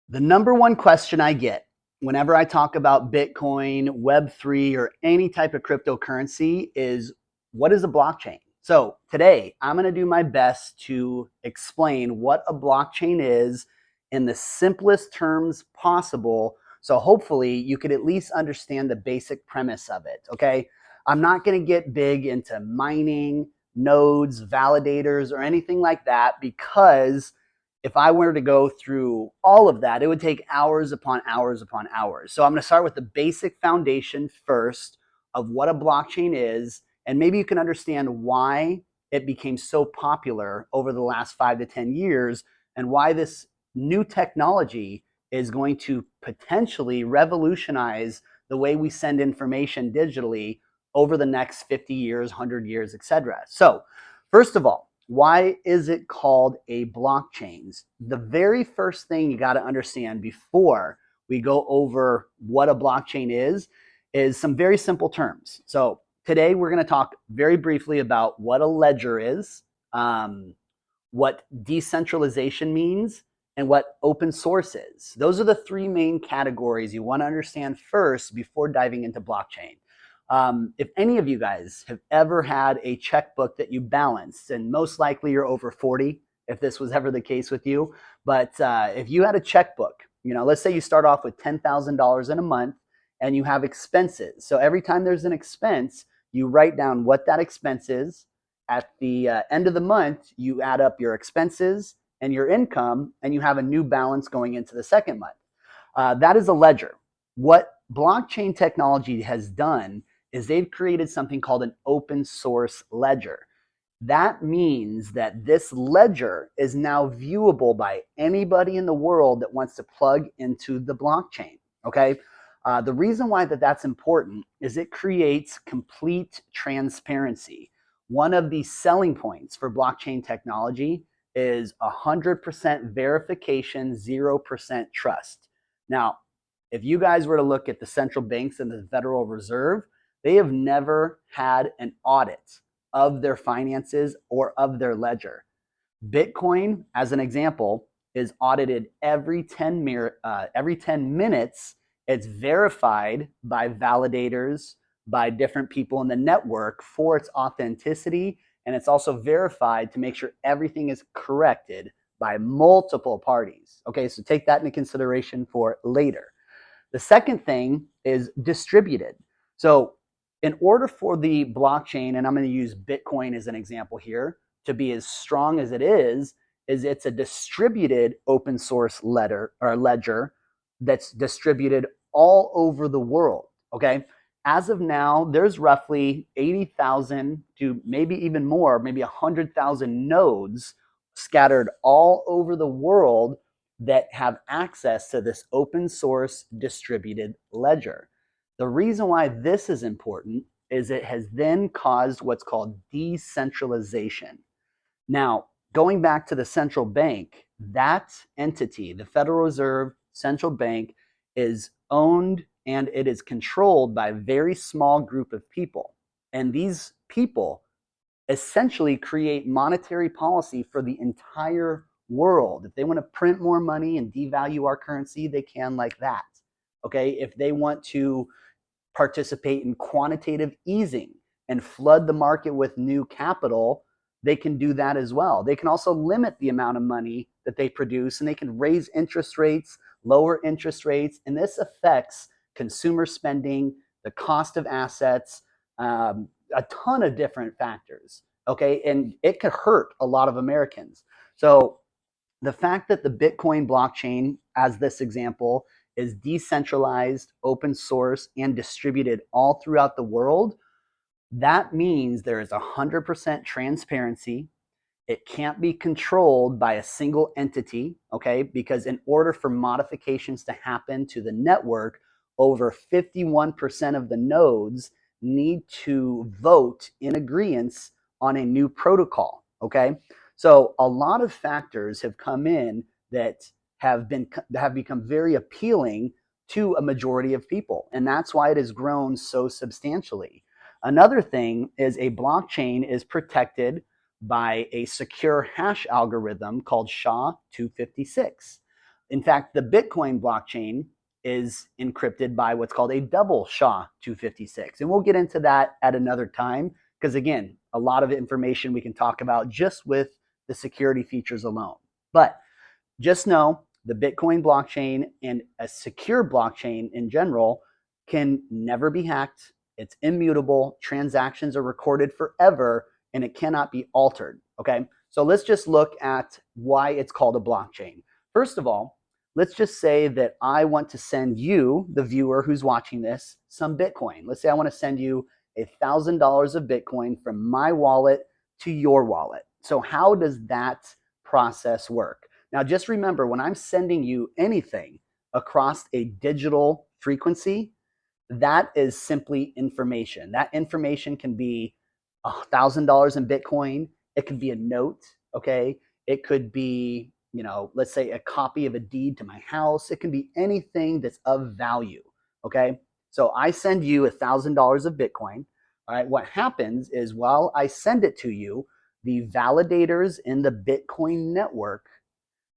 The number one question I get whenever I talk about Bitcoin, Web3, or any type of cryptocurrency is what is a blockchain? So today I'm going to do my best to explain what a blockchain is in the simplest terms possible. So hopefully you could at least understand the basic premise of it. Okay. I'm not going to get big into mining, nodes, validators, or anything like that because if I were to go through all of that, it would take hours upon hours upon hours. So I'm going to start with the basic foundation first of what a blockchain is, and maybe you can understand why it became so popular over the last 5 to 10 years and why this new technology is going to potentially revolutionize the way we send information digitally over the next 50 years, 100 years, etc. So, first of all, why is it called a blockchain? The very first thing you got to understand before we go over what a blockchain is some very simple terms. So today we're going to talk very briefly about what a ledger is, what decentralization means, and what open source is. Those are the three main categories you want to understand first before diving into blockchain. If any of you guys have ever had a checkbook that you balanced, and most likely you're over 40 if this was ever the case with you, but if you had a checkbook, let's say you start off with $10,000 in a month and you have expenses. So every time there's an expense, you write down what that expense is. At the end of the month, you add up your expenses and your income, and you have a new balance going into the second month. That is a ledger. What blockchain technology has done is they've created something called an open source ledger. That means that this ledger is now viewable by anybody in the world that wants to plug into the blockchain. Okay. The reason why that's important is it creates complete transparency. One of the selling points for blockchain technology is 100% verification, 0% trust. Now, if you guys were to look at the central banks and the Federal Reserve, they have never had an audit of their finances or of their ledger. Bitcoin, as an example, is audited every 10 minutes. It's verified by validators, by different people in the network for its authenticity. And it's also verified to make sure everything is corrected by multiple parties. Okay, so take that into consideration for later. The second thing is distributed. So, in order for the blockchain, and I'm going to use Bitcoin as an example here, to be as strong as it is it's a distributed open source ledger that's distributed all over the world. Okay. As of now, there's roughly 80,000 to maybe even more, maybe 100,000 nodes scattered all over the world that have access to this open source distributed ledger. The reason why this is important is it has then caused what's called decentralization. Now, going back to the central bank, that entity, the Federal Reserve Central Bank, is owned and it is controlled by a very small group of people. And these people essentially create monetary policy for the entire world. If they want to print more money and devalue our currency, they can like that. Okay. If they want to participate in quantitative easing and flood the market with new capital, they can do that as well. They can also limit the amount of money that they produce, and they can raise interest rates, lower interest rates, and this affects consumer spending, the cost of assets, a ton of different factors. Okay, and it could hurt a lot of Americans. So the fact that the Bitcoin blockchain, as this example, is decentralized, open source, and distributed all throughout the world, that means there is 100% transparency. It can't be controlled by a single entity, okay? Because in order for modifications to happen to the network, over 51% of the nodes need to vote in agreement on a new protocol, okay? So a lot of factors have come in that have become very appealing to a majority of people, and that's why it has grown so substantially. Another thing is a blockchain is protected by a secure hash algorithm called SHA-256. In fact, the Bitcoin blockchain is encrypted by what's called a double SHA-256. And we'll get into that at another time because, again, a lot of information we can talk about just with the security features alone. But just know the Bitcoin blockchain and a secure blockchain in general can never be hacked. It's immutable. Transactions are recorded forever and it cannot be altered. Okay, so let's just look at why it's called a blockchain. First of all, let's just say that I want to send you, the viewer who's watching this, some Bitcoin. Let's say I want to send you $1,000 of Bitcoin from my wallet to your wallet. So how does that process work? Now, just remember, when I'm sending you anything across a digital frequency, that is simply information. That information can be $1,000 in Bitcoin. It could be a note, okay? It could be, let's say a copy of a deed to my house. It can be anything that's of value, okay? So I send you $1,000 of Bitcoin. All right, what happens is while I send it to you, the validators in the Bitcoin network,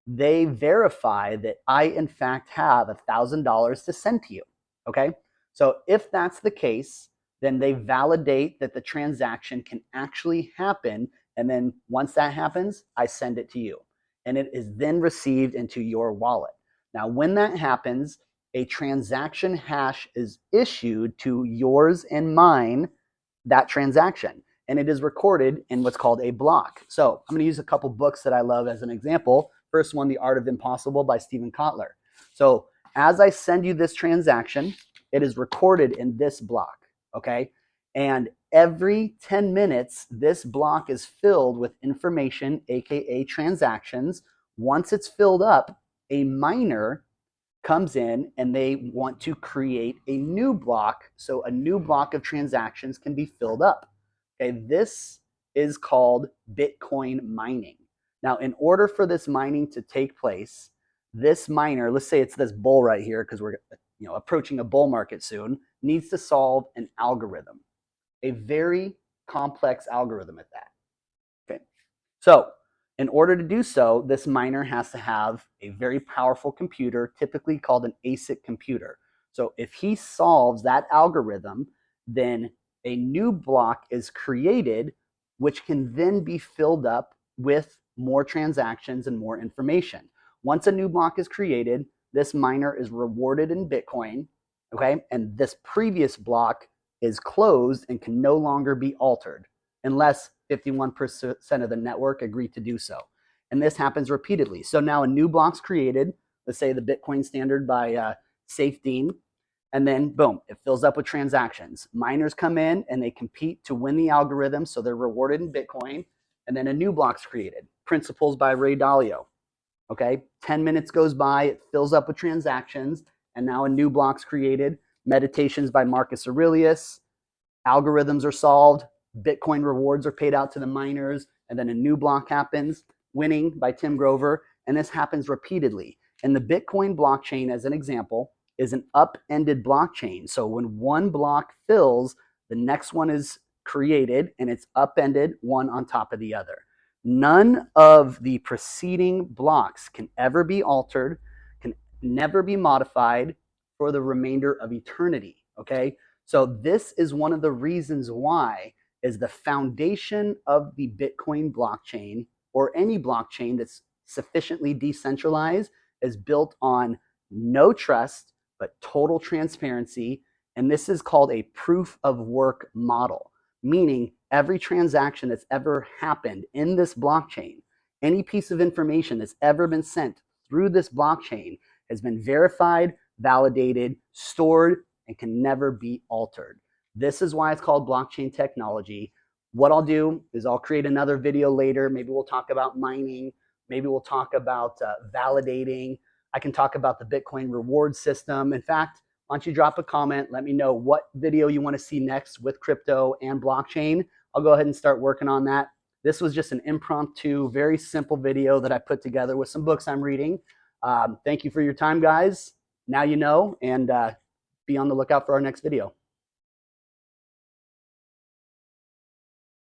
they verify that I, in fact, have $1,000 to send to you, okay? So if that's the case, then they validate that the transaction can actually happen. And then once that happens, I send it to you. And it is then received into your wallet. Now, when that happens, a transaction hash is issued to yours and mine, that transaction. And it is recorded in what's called a block. So I'm going to use a couple books that I love as an example. First one, The Art of Impossible by Steven Kotler. So as I send you this transaction, it is recorded in this block, okay? And every 10 minutes, this block is filled with information, aka transactions. Once it's filled up, a miner comes in and they want to create a new block so a new block of transactions can be filled up. Okay, this is called Bitcoin mining. Now, in order for this mining to take place, this miner, let's say it's this bull right here because we're approaching a bull market soon, needs to solve an algorithm, a very complex algorithm at that. Okay, so in order to do so, this miner has to have a very powerful computer, typically called an ASIC computer. So if he solves that algorithm, then a new block is created, which can then be filled up with more transactions and more information. Once a new block is created, this miner is rewarded in Bitcoin, okay? And this previous block is closed and can no longer be altered unless 51% of the network agree to do so. And this happens repeatedly. So now a new block's created, let's say the Bitcoin standard by Saifedean, and then boom, it fills up with transactions. Miners come in and they compete to win the algorithm, so they're rewarded in Bitcoin, and then a new block's created. Principles by Ray Dalio. Okay, 10 minutes goes by, it fills up with transactions, and now a new block's created. Meditations by Marcus Aurelius. Algorithms are solved. Bitcoin rewards are paid out to the miners, and then a new block happens. Winning by Tim Grover, and this happens repeatedly. And the Bitcoin blockchain, as an example, is an upended blockchain. So when one block fills, the next one is created, and it's upended, one on top of the other. None of the preceding blocks can ever be altered, can never be modified for the remainder of eternity, okay? So this is one of the reasons why is the foundation of the Bitcoin blockchain, or any blockchain that's sufficiently decentralized, is built on no trust, but total transparency. And this is called a proof of work model, meaning every transaction that's ever happened in this blockchain, any piece of information that's ever been sent through this blockchain has been verified, validated, stored, and can never be altered. This is why it's called blockchain technology. What I'll do is I'll create another video later. Maybe we'll talk about mining. Maybe we'll talk about validating. I can talk about the Bitcoin reward system. In fact, why don't you drop a comment? Let me know what video you want to see next with crypto and blockchain. I'll go ahead and start working on that. This was just an impromptu, very simple video that I put together with some books I'm reading. Thank you for your time, guys. Now you know, and be on the lookout for our next video.